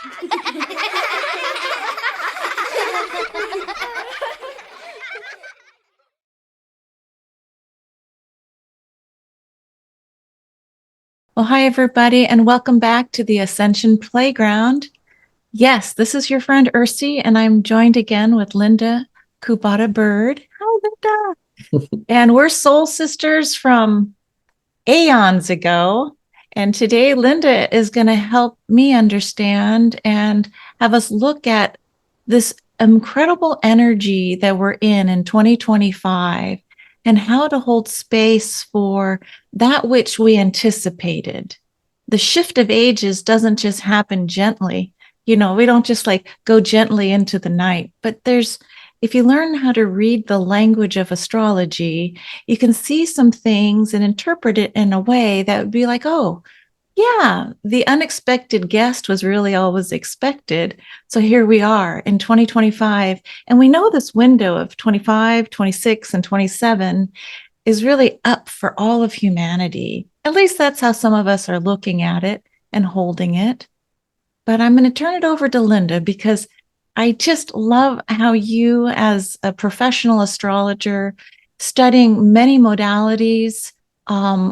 Well, hi, everybody, and welcome back to the Ascension Playground. Yes, this is your friend Ursie, and I'm joined again with Linda Kubota Byrd. Hi, Linda. And we're soul sisters from aeons ago. And today, Linda is going to help me understand and have us look at this incredible energy that we're in 2025 and how to hold space for that which we anticipated. The shift of ages doesn't just happen gently. You know, we don't just like go gently into the night, but if you learn how to read the language of astrology, you can see some things and interpret it in a way that would be like, oh, yeah, the unexpected guest was really always expected. So here we are in 2025. And we know this window of 25, 26, and 27 is really up for all of humanity. At least that's how some of us are looking at it and holding it. But I'm going to turn it over to Linda because I just love how you, as a professional astrologer, studying many modalities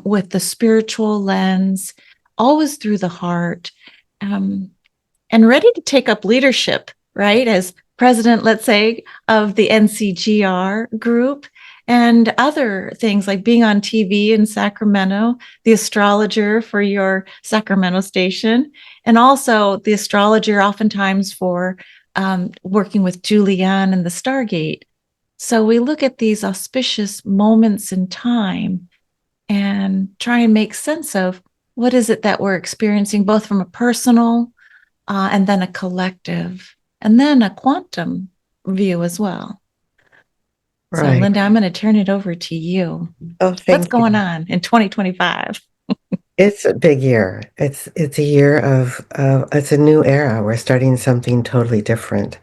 with the spiritual lens, always through the heart, um, and ready to take up leadership, right? As president, let's say, of the NCGR group and other things like being on TV in Sacramento, the astrologer for your Sacramento station, and also the astrologer oftentimes for working with Julianne and the Stargate. So we look at these auspicious moments in time and try and make sense of what is it that we're experiencing, both from a personal and then a collective, and then a quantum view as well. So, Right. Linda, I'm going to turn it over to you. Oh, What's thank going you. on in 2025? It's a big year. It's a year of it's a new era. We're starting something totally different.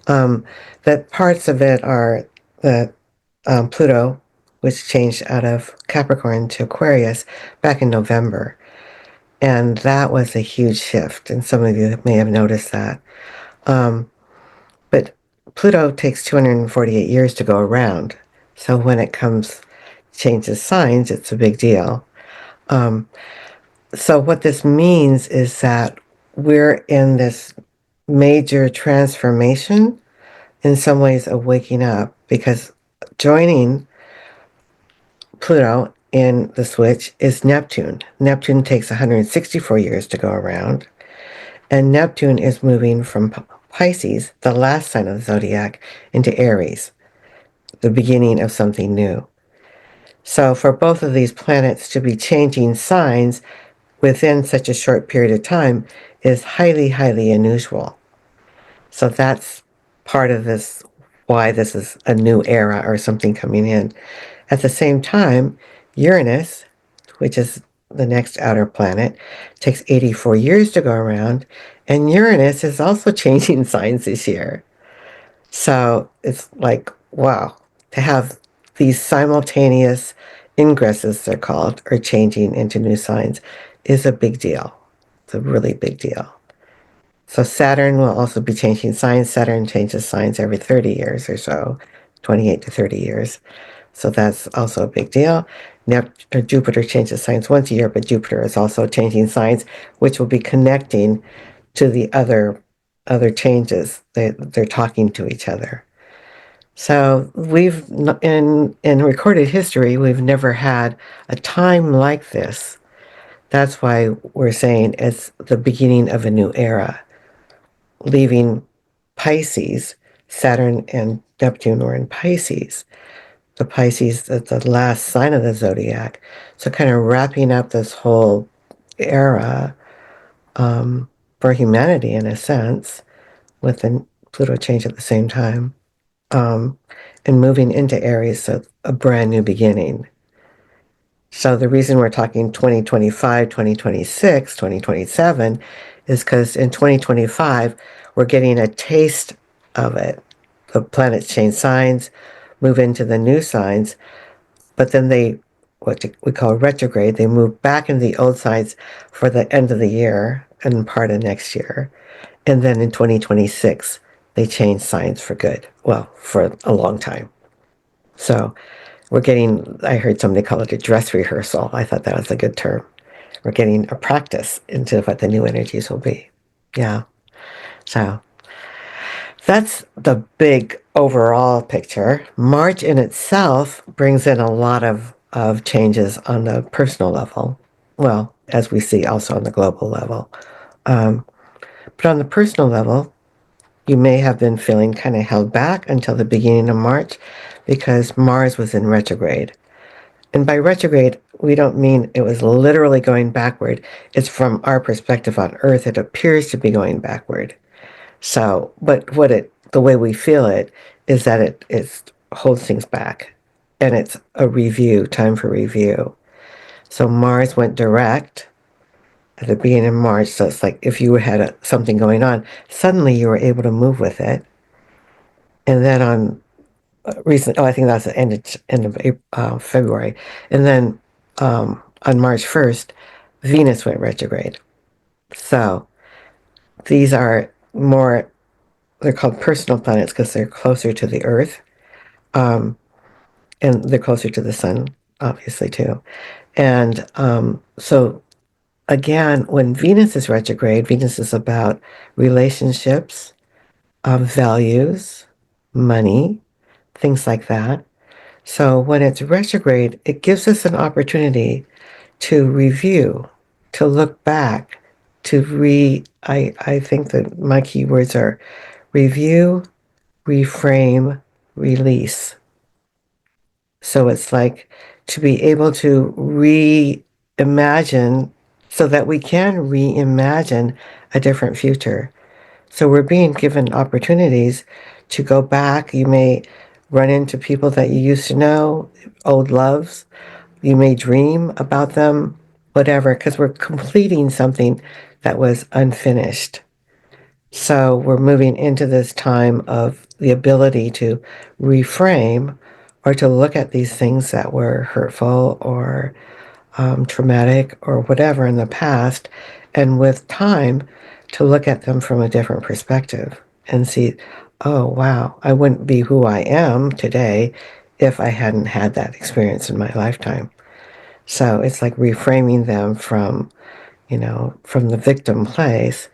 Um, that parts of it are the Pluto, which changed out of Capricorn to Aquarius back in November, and that was a huge shift. And some of you may have noticed that. But Pluto takes 248 years to go around, so when it comes changes signs, it's a big deal. Um, So what this means is that we're in this major transformation, in some ways of waking up, because joining Pluto in the switch is Neptune. Neptune takes 164 years to go around, and Neptune is moving from Pisces, the last sign of the zodiac, into Aries, the beginning of something new. So for both of these planets to be changing signs within such a short period of time is highly, highly unusual. So that's part of this, why this is a new era or something coming in. At the same time, Uranus, which is the next outer planet, takes 84 years to go around, and Uranus is also changing signs this year. So it's like, wow, to have these simultaneous ingresses, they're called, or changing into new signs is a big deal. It's a really big deal. So Saturn will also be changing signs. Saturn changes signs every 30 years or so, 28 to 30 years. So that's also a big deal. Jupiter changes signs once a year, but Jupiter is also changing signs, which will be connecting to the other changes. They're talking to each other. So in recorded history, we've never had a time like this. That's why we're saying it's the beginning of a new era. Leaving Pisces, Saturn and Neptune were in Pisces. The Pisces, the last sign of the zodiac. So kind of wrapping up this whole era for humanity in a sense, with the Pluto change at the same time, and moving into Aries, so a brand new beginning. So the reason we're talking 2025, 2026, 2027 is because in 2025, we're getting a taste of it. The planets change signs, move into the new signs, but then they what we call retrograde. They move back into the old signs for the end of the year and part of next year. And then in 2026, they change signs for good. Well, for a long time. So we're getting, I heard somebody call it a dress rehearsal. I thought that was a good term. We're getting a practice into what the new energies will be. Yeah. So that's the big overall picture. March in itself brings in a lot of changes on the personal level. Well, as we see also on the global level. Um, but on the personal level, you may have been feeling kind of held back until the beginning of March because Mars was in retrograde. And by retrograde, we don't mean it was literally going backward. It's from our perspective on Earth, it appears to be going backward. So, but the way we feel it is that it holds things back. And it's a review, time for review. So Mars went direct at the beginning of March. So it's like if you had something going on, suddenly you were able to move with it. And then on I think that's the end of February. And then on March 1st, Venus went retrograde. So these are more, they're called personal planets because they're closer to the Earth. Um, and they're closer to the sun, obviously, too. And so, again, when Venus is retrograde, Venus is about relationships, values, money, things like that. So when it's retrograde, it gives us an opportunity to review, to look back, I think that my keywords are review, reframe, release. So it's like to be able to reimagine so that we can reimagine a different future. So we're being given opportunities to go back. You may run into people that you used to know, old loves. You may dream about them, whatever, because we're completing something that was unfinished. So we're moving into this time of the ability to reframe or to look at these things that were hurtful or traumatic or whatever in the past, and with time to look at them from a different perspective and see, oh, wow, I wouldn't be who I am today if I hadn't had that experience in my lifetime. So it's like reframing them from, from the victim place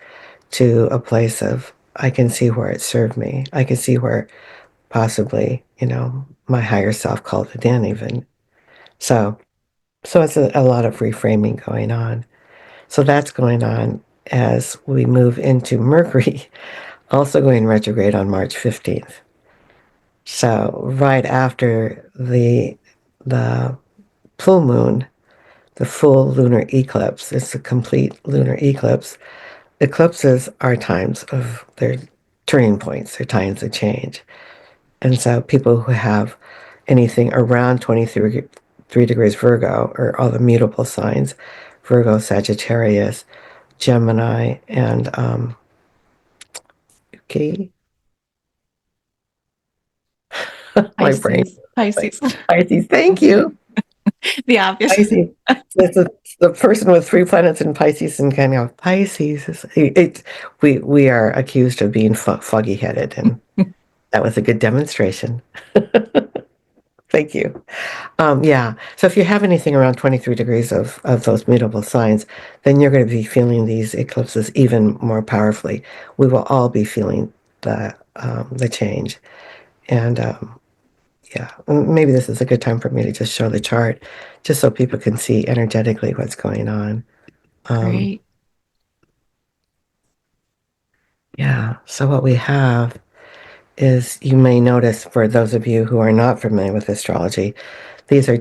to a place of, I can see where it served me. I can see where possibly, my higher self called it in even. So, so it's a lot of reframing going on. So that's going on as we move into Mercury, also going retrograde on March 15th. So right after the full moon, the full lunar eclipse, it's a complete lunar eclipse. Eclipses are times of their turning points, they're times of change. And so people who have anything around 23 degrees Virgo, or all the mutable signs, Virgo, Sagittarius, Gemini, and okay, my brain, Pisces. Pisces. Pisces. Thank you, The obvious. Pisces. It's the person with 3 planets in Pisces and kind of Pisces. We are accused of being foggy headed, and that was a good demonstration. Thank you. Yeah. So if you have anything around 23 degrees of those mutable signs, then you're going to be feeling these eclipses even more powerfully. We will all be feeling the change. And yeah, maybe this is a good time for me to just show the chart, just so people can see energetically what's going on. Great. Yeah. So what we have is, you may notice, for those of you who are not familiar with astrology, these are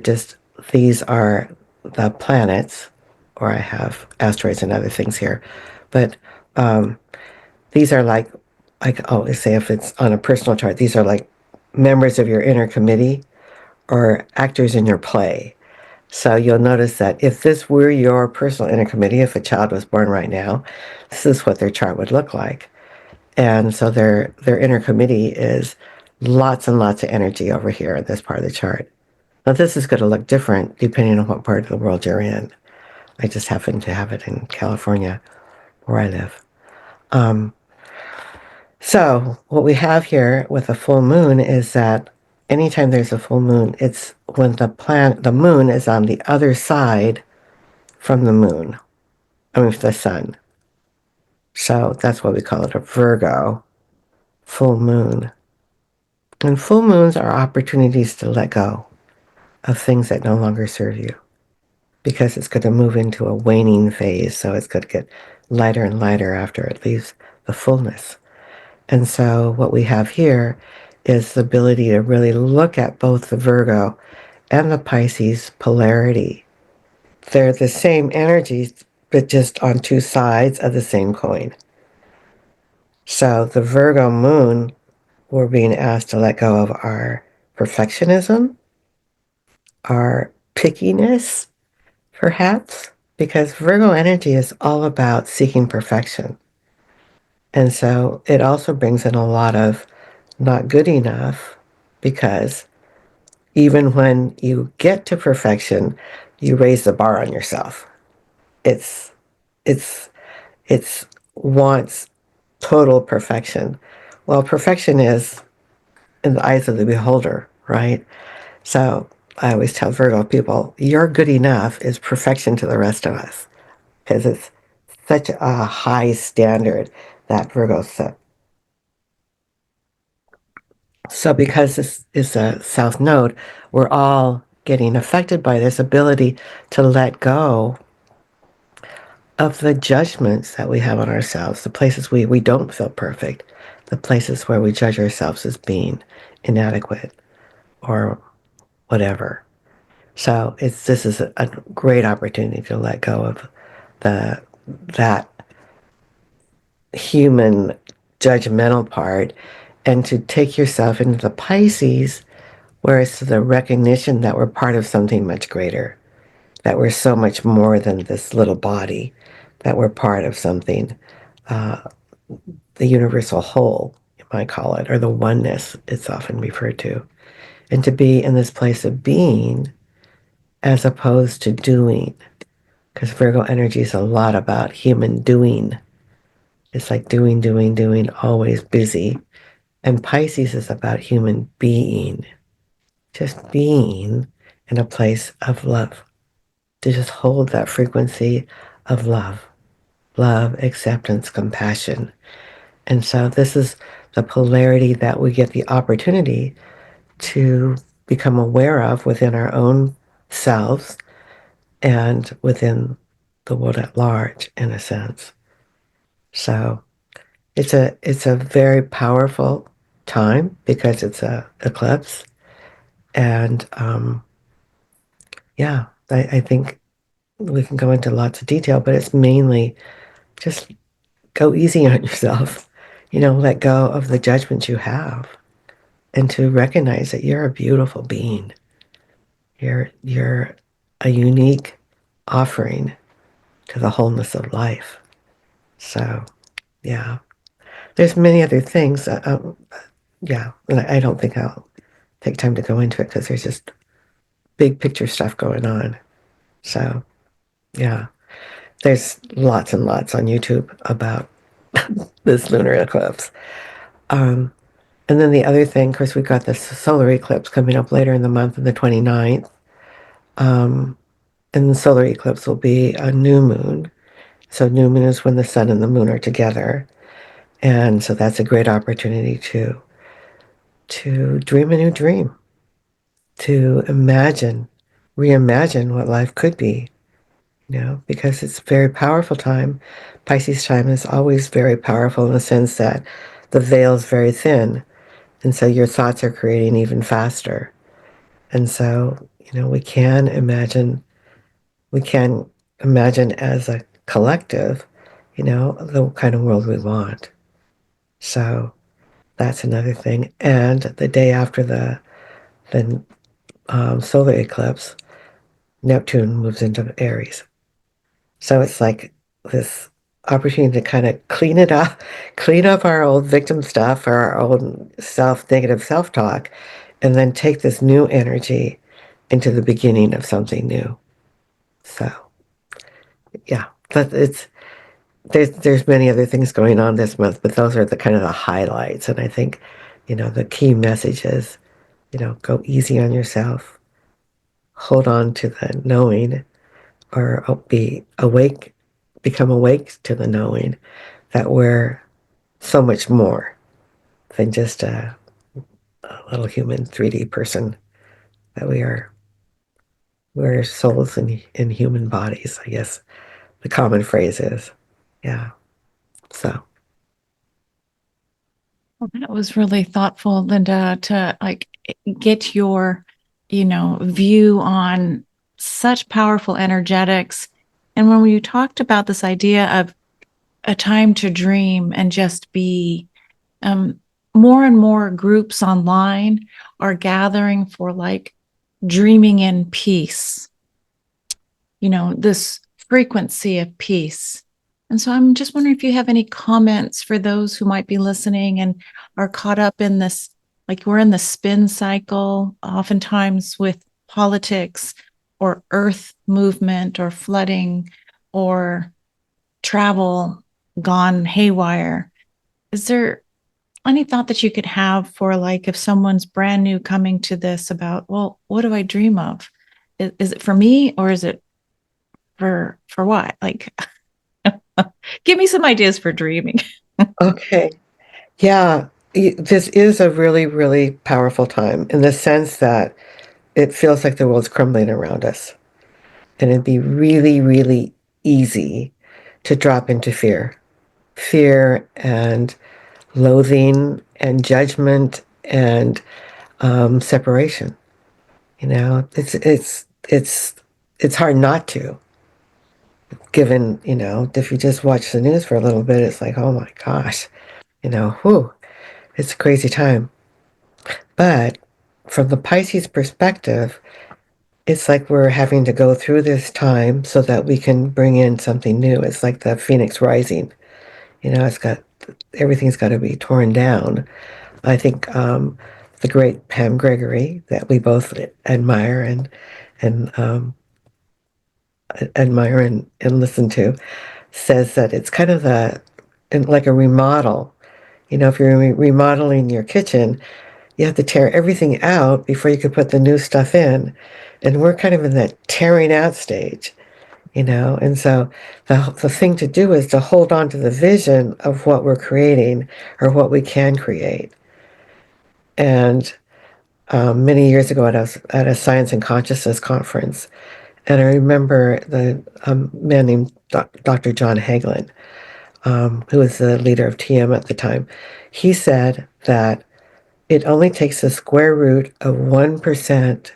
the planets, or I have asteroids and other things here, but these are oh, say if it's on a personal chart, these are like members of your inner committee or actors in your play. So you'll notice that if this were your personal inner committee, if a child was born right now, this is what their chart would look like. And so their inner committee is lots and lots of energy over here in this part of the chart. Now, this is going to look different depending on what part of the world you're in. I just happen to have it in California, where I live. So what we have here with a full moon is that anytime there's a full moon, it's when the moon is on the other side from the sun. So that's why we call it a Virgo full moon. And full moons are opportunities to let go of things that no longer serve you, because it's going to move into a waning phase. So it's going to get lighter and lighter after it leaves the fullness. And so what we have here is the ability to really look at both the Virgo and the Pisces polarity. They're the same energies, but just on two sides of the same coin. So the Virgo moon, we're being asked to let go of our perfectionism, our pickiness, perhaps, because Virgo energy is all about seeking perfection. And so it also brings in a lot of not good enough, because even when you get to perfection, you raise the bar on yourself. It's it's it's wants total perfection. Well, perfection is in the eyes of the beholder, right? So I always tell Virgo people, your good enough is perfection to the rest of us, because it's such a high standard that Virgo set. So because this is a south node, we're all getting affected by this ability to let go of the judgments that we have on ourselves, the places we don't feel perfect, the places where we judge ourselves as being inadequate or whatever. So this is a great opportunity to let go of that human judgmental part, and to take yourself into the Pisces, where it's the recognition that we're part of something much greater, that we're so much more than this little body, that we're part of something, the universal whole, you might call it, or the oneness it's often referred to. And to be in this place of being as opposed to doing, because Virgo energy is a lot about human doing. It's like doing, doing, doing, always busy. And Pisces is about human being, just being in a place of love, to just hold that frequency of love, acceptance, compassion. And so this is the polarity that we get the opportunity to become aware of within our own selves and within the world at large, in a sense. So it's a very powerful time because it's a eclipse. And yeah, I think we can go into lots of detail, but it's mainly just go easy on yourself. Let go of the judgments you have, and to recognize that you're a beautiful being. You're a unique offering to the wholeness of life. So, yeah. There's many other things. Yeah, and I don't think I'll take time to go into it because there's just big picture stuff going on. So, yeah. There's lots and lots on YouTube about this lunar eclipse. Um, and then the other thing, of course, we've got this solar eclipse coming up later in the month on the 29th. And the solar eclipse will be a new moon. So new moon is when the sun and the moon are together. And so that's a great opportunity to dream a new dream, to reimagine what life could be, because it's a very powerful time. Pisces time is always very powerful in the sense that the veil is very thin. And so your thoughts are creating even faster. And so, we can imagine as a collective, the kind of world we want. So that's another thing. And the day after the solar eclipse, Neptune moves into Aries. So it's like this opportunity to kind of clean up our old victim stuff, or our old negative self-talk, and then take this new energy into the beginning of something new. So yeah, but there's many other things going on this month, but those are the kind of the highlights. And I think, the key message is, go easy on yourself, hold on to the knowing, or become awake to the knowing that we're so much more than just a little human 3D person, that we're souls in human bodies, I guess the common phrase is. Yeah. So, Well, that was really thoughtful, Linda, to like get your, view on such powerful energetics. And when you talked about this idea of a time to dream and just be, um, more and more groups online are gathering for like dreaming in peace, this frequency of peace. And so I'm just wondering if you have any comments for those who might be listening and are caught up in this, like we're in the spin cycle, oftentimes with politics or earth movement or flooding or travel gone haywire. Is there any thought that you could have for like if someone's brand new coming to this about, well, what do I dream of? Is it for me or is it for what? Like, give me some ideas for dreaming. okay. Yeah. This is a really, really powerful time in the sense that it feels like the world's crumbling around us. And it'd be really, really easy to drop into fear and loathing and judgment and separation. It's hard not to, given, if you just watch the news for a little bit, it's like, oh my gosh, whew, it's a crazy time. But from the Pisces perspective, it's like we're having to go through this time so that we can bring in something new. It's like the phoenix rising. Everything's got to be torn down. I think the great Pam Gregory, that we both admire and admire and listen to, says that it's kind of like a remodel. If you're remodeling your kitchen, you have to tear everything out before you could put the new stuff in. And we're kind of in that tearing out stage. And so the thing to do is to hold on to the vision of what we're creating or what we can create. And many years ago at a science and consciousness conference, and I remember the man named Dr. John Hagelin, who was the leader of TM at the time. He said that it only takes the square root of 1%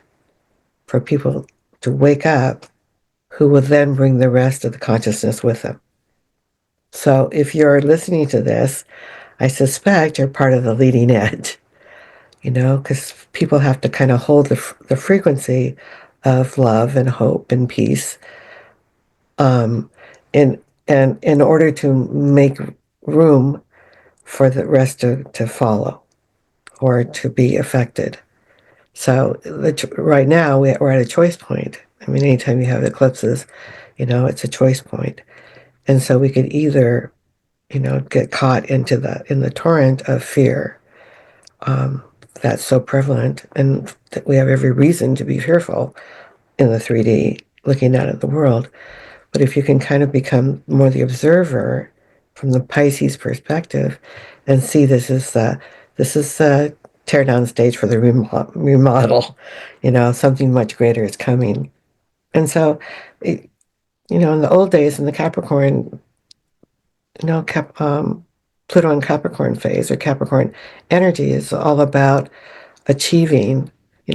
for people to wake up, who will then bring the rest of the consciousness with them. So if you're listening to this, I suspect you're part of the leading edge, because people have to kind of hold the frequency of love and hope and peace, um, in and in order to make room for the rest to follow or to be affected. So right now we're at a choice point. I mean, anytime you have eclipses, it's a choice point. And so we could either, get caught in the torrent of fear, um, that's so prevalent, and that we have every reason to be fearful in the 3D, looking out at the world. But if you can kind of become more the observer from the Pisces perspective and see this is the tear down stage for the remodel, something much greater is coming. And so, in the old days in the Capricorn, Pluto and Capricorn phase or Capricorn energy is all about achieving,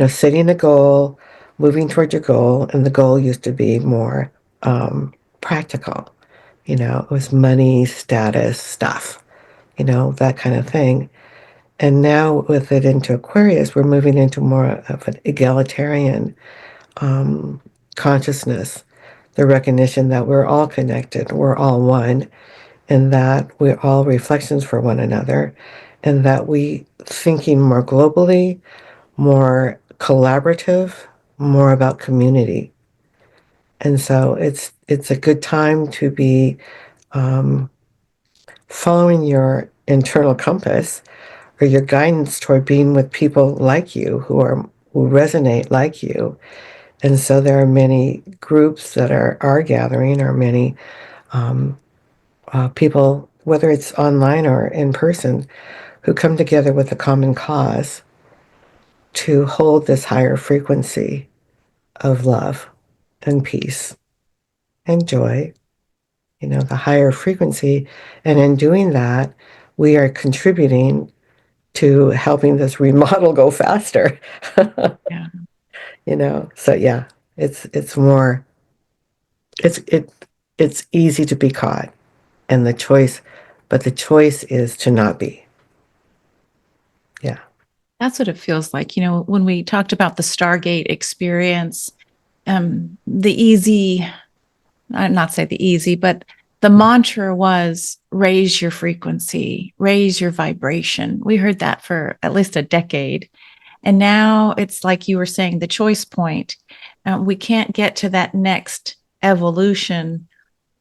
setting a goal, moving toward your goal. And the goal used to be more practical. It was money, status, stuff, that kind of thing. And now with it into Aquarius, we're moving into more of an egalitarian um, consciousness, the recognition that we're all connected, we're all one, and that we're all reflections for one another, and that we thinking more globally, more collaborative, more about community. And so it's a good time to be um, following your internal compass or your guidance toward being with people like you who resonate like you. And so there are many groups that are gathering, or many um, people, whether it's online or in person, who come together with a common cause to hold this higher frequency of love and peace and joy, the higher frequency. And in doing that, we are contributing to helping this remodel go faster. Yeah. So yeah, it's more, it's, it, it's easy to be caught, and but the choice is to not be. Yeah. That's what it feels like. When we talked about the Stargate experience, the easy, I'd not say the easy, but the mantra was raise your frequency, raise your vibration. We heard that for at least a decade. And now it's like you were saying, the choice point. We can't get to that next evolution,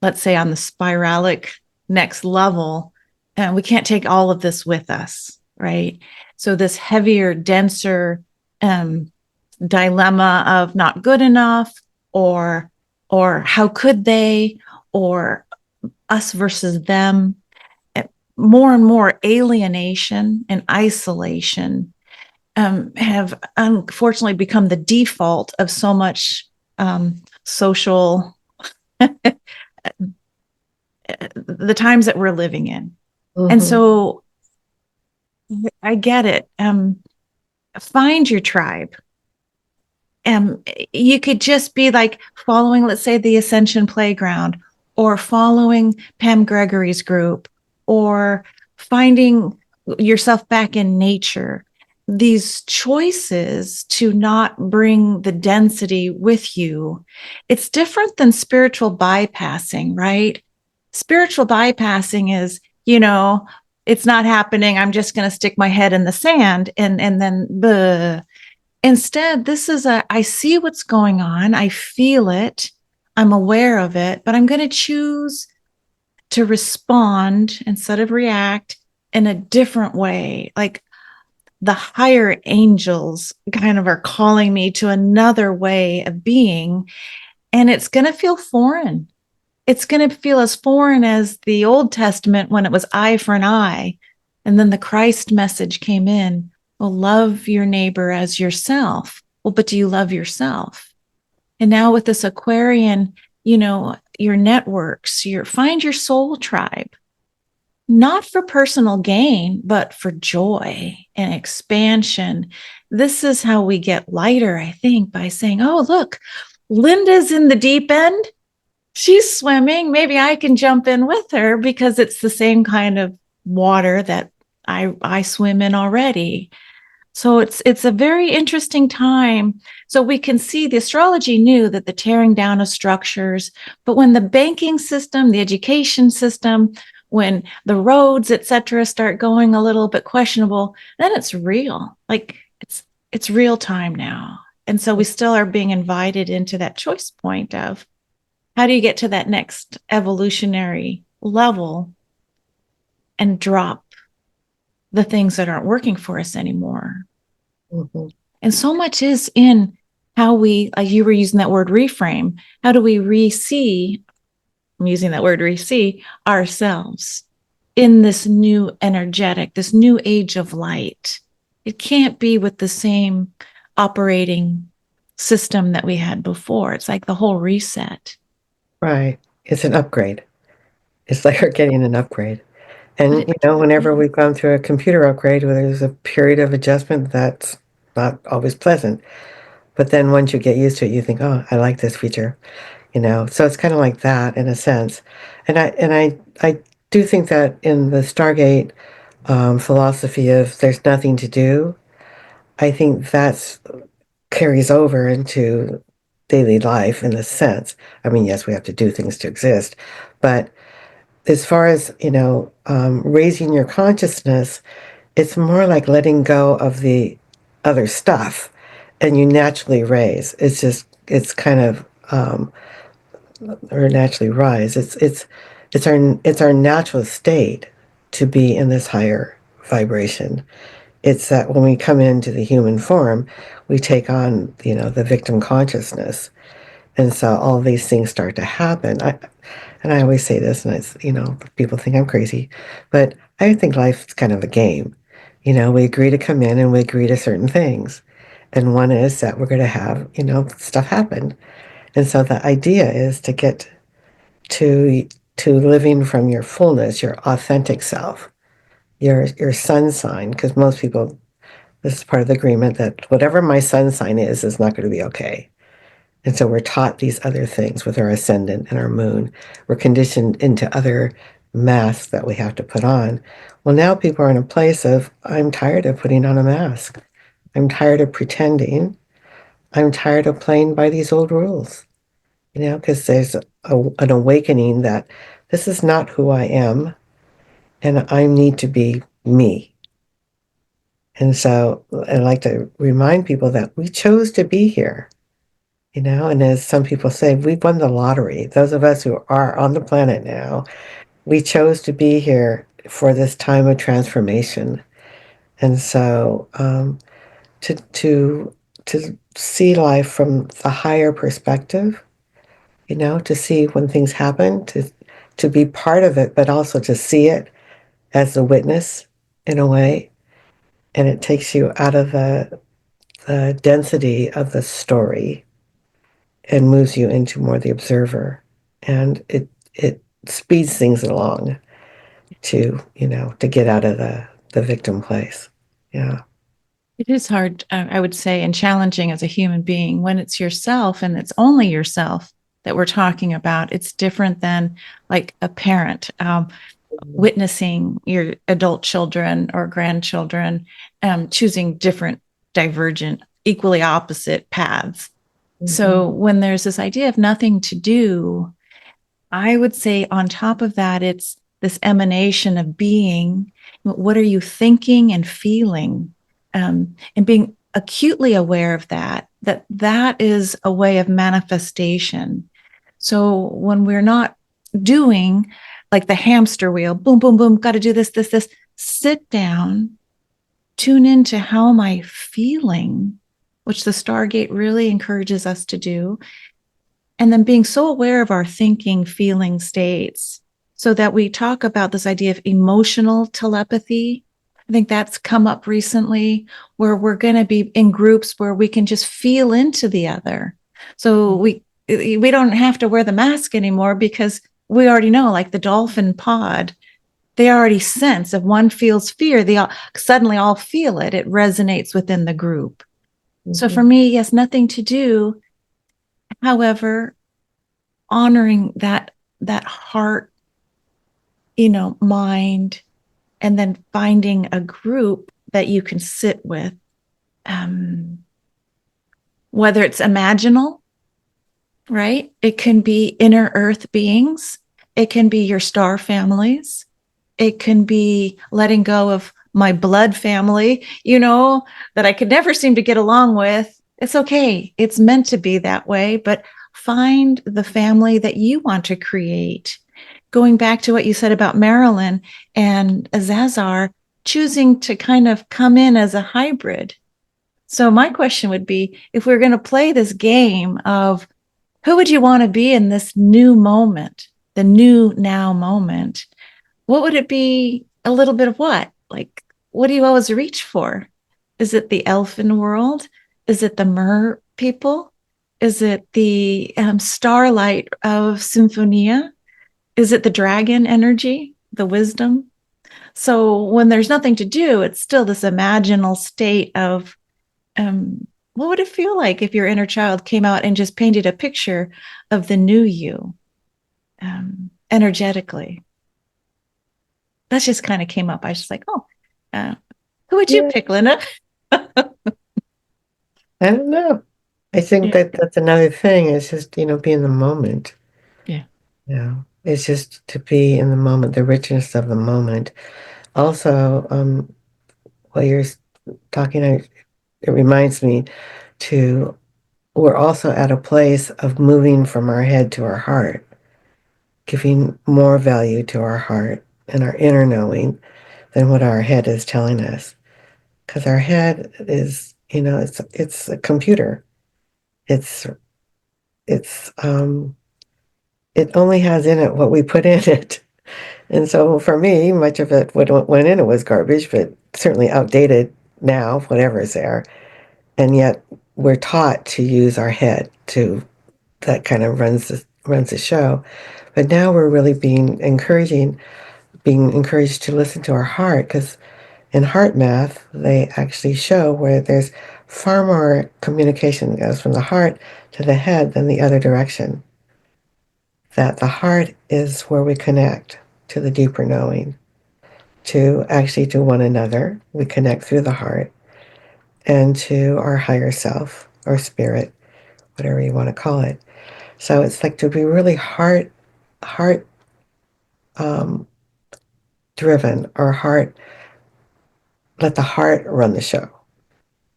let's say on the spiralic next level. We can't take all of this with us, right? So this heavier, denser dilemma of not good enough, or how could they, or us versus them, more and more alienation and isolation have unfortunately become the default of so much social the times that we're living in. And Mm-hmm. so I get it. Find your tribe. You could just be like following, let's say, the Ascension Playground, or following Pam Gregory's group, or finding yourself back in nature. These choices to not bring the density with you, it's different than spiritual bypassing, right? Spiritual bypassing is, it's not happening. I'm just going to stick my head in the sand and then bleh. Instead, this is I see what's going on. I feel it. I'm aware of it, but I'm going to choose to respond instead of react in a different way. Like the higher angels kind of are calling me to another way of being, and it's going to feel foreign. It's going to feel as foreign as the Old Testament when it was eye for an eye. And then the Christ message came in. Well, love your neighbor as yourself. Well, but do you love yourself? And now with this Aquarian, your networks, find your soul tribe, not for personal gain, but for joy and expansion. This is how we get lighter, I think, by saying, oh, look, Linda's in the deep end. She's swimming. Maybe I can jump in with her because it's the same kind of water that I swim in already. So it's a very interesting time. So we can see the astrology knew that the tearing down of structures, but when the banking system, the education system, when the roads, etc., start going a little bit questionable, then it's real. Like it's real time now. And so we still are being invited into that choice point of how do you get to that next evolutionary level and drop the things that aren't working for us anymore. Mm-hmm. And so much is in how we, like you were using that word reframe, how do we re-see, I'm using that word re-see, ourselves in this new energetic, this new age of light. It can't be with the same operating system that we had before. It's like the whole reset. Right. It's an upgrade. It's like we're getting an upgrade. But And, it, whenever we've gone through a computer upgrade, where there's a period of adjustment that's not always pleasant. But then once you get used to it, you think, oh, I like this feature. So it's kind of like that in a sense. And I do think that in the Stargate philosophy of there's nothing to do, I think that's carries over into daily life in a sense. I mean, yes, we have to do things to exist, but as far as raising your consciousness, it's more like letting go of the other stuff and you naturally raise. It's kind of or naturally rise. It's our natural state to be in this higher vibration. It's that when we come into the human form, we take on, the victim consciousness. And so all these things start to happen. And I always say this, and it's, people think I'm crazy, but I think life's kind of a game. We agree to come in and we agree to certain things. And one is that we're going to have, stuff happen. And so the idea is to get to living from your fullness, your authentic self, your sun sign, because most people, this is part of the agreement that whatever my sun sign is not going to be okay. And so we're taught these other things with our ascendant and our moon. We're conditioned into other masks that we have to put on. Well, now people are in a place of, I'm tired of putting on a mask. I'm tired of pretending. I'm tired of playing by these old rules, because there's an awakening that this is not who I am, and I need to be me. And so I like to remind people that we chose to be here. And as some people say, we've won the lottery. Those of us who are on the planet now, we chose to be here for this time of transformation. And so to see life from the higher perspective, to see when things happen, to be part of it, but also to see it as a witness in a way. And it takes you out of the density of the story and moves you into more the observer, and it speeds things along to get out of the victim place. Yeah. It is hard, I would say, and challenging as a human being when it's yourself and it's only yourself that we're talking about. It's different than like a parent witnessing your adult children or grandchildren choosing different, divergent, equally opposite paths. So when there's this idea of nothing to do, I would say on top of that, it's this emanation of being. What are you thinking and feeling? And being acutely aware of that is a way of manifestation. So when we're not doing like the hamster wheel, boom, boom, boom, got to do this, sit down, tune into how am I feeling, which the Stargate really encourages us to do, and then being so aware of our thinking, feeling states so that we talk about this idea of emotional telepathy. I think that's come up recently where we're going to be in groups where we can just feel into the other. So we don't have to wear the mask anymore because we already know, like the dolphin pod, they already sense if one feels fear, they all, suddenly all feel it. It resonates within the group. So for me, yes, nothing to do. However, honoring that heart, mind, and then finding a group that you can sit with, whether it's imaginal, right? It can be inner earth beings. It can be your star families. It can be letting go of my blood family, that I could never seem to get along with. It's okay. It's meant to be that way, but find the family that you want to create. Going back to what you said about Marilyn and Azazar, choosing to kind of come in as a hybrid. So my question would be, if we're going to play this game of who would you want to be in this new moment, the new now moment, what would it be? A little bit of what? Like, what do you always reach for? Is it the elfin world? Is it the mer people? Is it the starlight of Symphonia? Is it the dragon energy, the wisdom? So when there's nothing to do, it's still this imaginal state of what would it feel like if your inner child came out and just painted a picture of the new you energetically? That just kind of came up. I was just like, oh, who would you pick, Linda? I don't know. I think that's another thing. It's just, be in the moment. Yeah. Yeah. It's just to be in the moment, the richness of the moment. Also, while you're talking, it reminds me to, we're also at a place of moving from our head to our heart, giving more value to our heart and our inner knowing than what our head is telling us. Because our head is, it's a computer. It's it's it only has in it what we put in it. And so for me, much of it what went in it was garbage, but certainly outdated now, whatever is there. And yet we're taught to use our head to, that kind of runs the show. But now we're really being encouraged to listen to our heart, because in heart math, they actually show where there's far more communication that goes from the heart to the head than the other direction. That the heart is where we connect to the deeper knowing, to actually to one another. We connect through the heart and to our higher self or spirit, whatever you want to call it. So it's like to be really heart um, driven, or heart, let the heart run the show,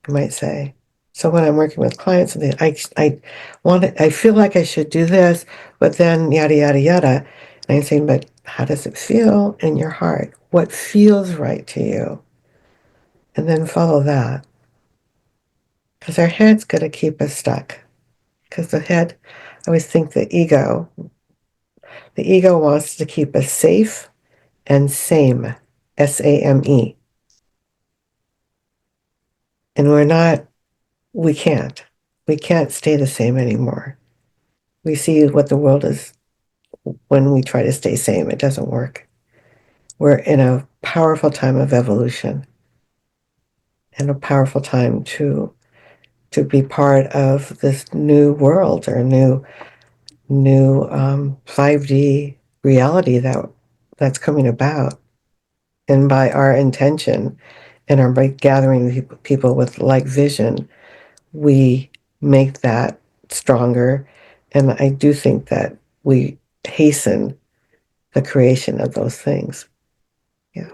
you might say. So when I'm working with clients, I want it, I feel like I should do this, but then yada yada yada. And I'm saying, but how does it feel in your heart? What feels right to you? And then follow that. Because our head's going to keep us stuck. Because the head, I always think the ego wants to keep us safe and same, SAME. And we can't. We can't stay the same anymore. We see what the world is when we try to stay same. It doesn't work. We're in a powerful time of evolution, and a powerful time to be part of this new world, or new 5D reality that's coming about. And by our intention and our by gathering people with like vision, we make that stronger. And I do think that we hasten the creation of those things. Yeah.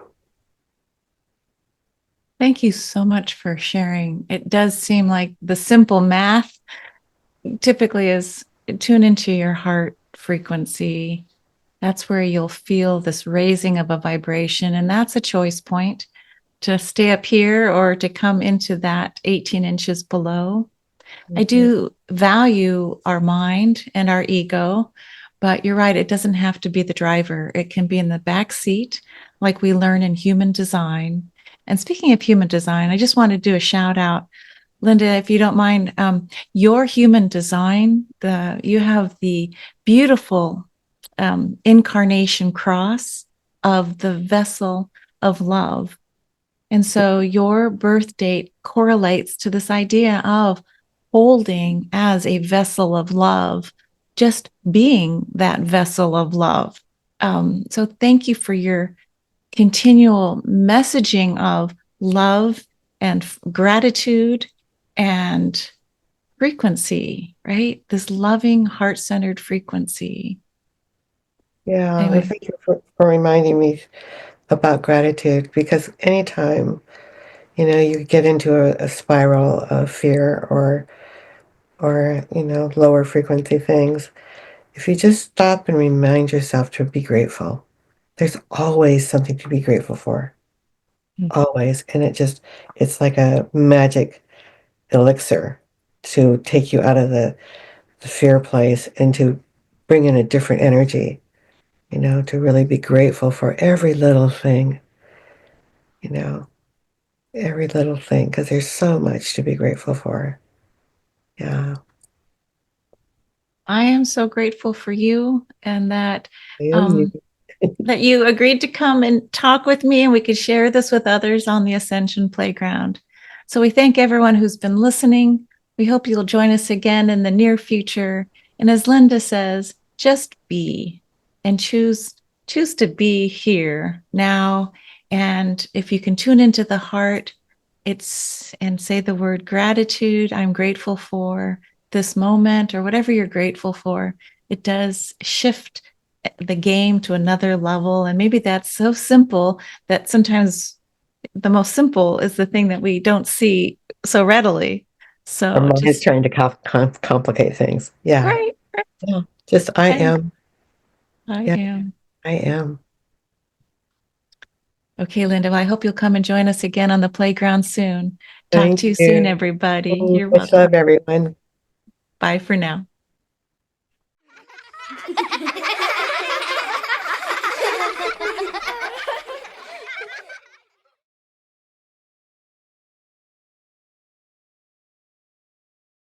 Thank you so much for sharing. It does seem like the simple math typically is tune into your heart frequency. That's where you'll feel this raising of a vibration. And that's a choice point to stay up here or to come into that 18 inches below. I do value our mind and our ego, but you're right, it doesn't have to be the driver. It can be in the back seat, like we learn in human design. And speaking of human design, I just want to do a shout out, Linda, if you don't mind. Your human design, you have the beautiful incarnation cross of the vessel of love. And so your birth date correlates to this idea of holding as a vessel of love, just being that vessel of love. So thank you for your continual messaging of love and gratitude and frequency, right? This loving, heart centered frequency. Yeah, and Anyway, thank you for reminding me about gratitude, because anytime, you get into a spiral of fear, or lower frequency things, if you just stop and remind yourself to be grateful, there's always something to be grateful for. Always. And it's like a magic elixir to take you out of the fear place and to bring in a different energy, to really be grateful for every little thing, you know, every little thing, because there's so much to be grateful for. Yeah. I am so grateful for you and I am you. um, that you agreed to come and talk with me and we could share this with others on the Ascension Playground. So we thank everyone who's been listening. We hope you'll join us again in the near future. And as Linda says, just be and choose to be here now. And if you can tune into the heart, it's and say the word gratitude. I'm grateful for this moment or whatever you're grateful for. It does shift the game to another level. And maybe that's so simple that sometimes the most simple is the thing that we don't see so readily. So Our mind is just trying to complicate things. Yeah. right, right. Yeah. Just I And am. I Yeah, am. I am. Okay, Linda, well, I hope you'll come and join us again on the playground soon. Talk Thank to you soon, you. everybody. You're Much welcome. love, everyone. Bye for now.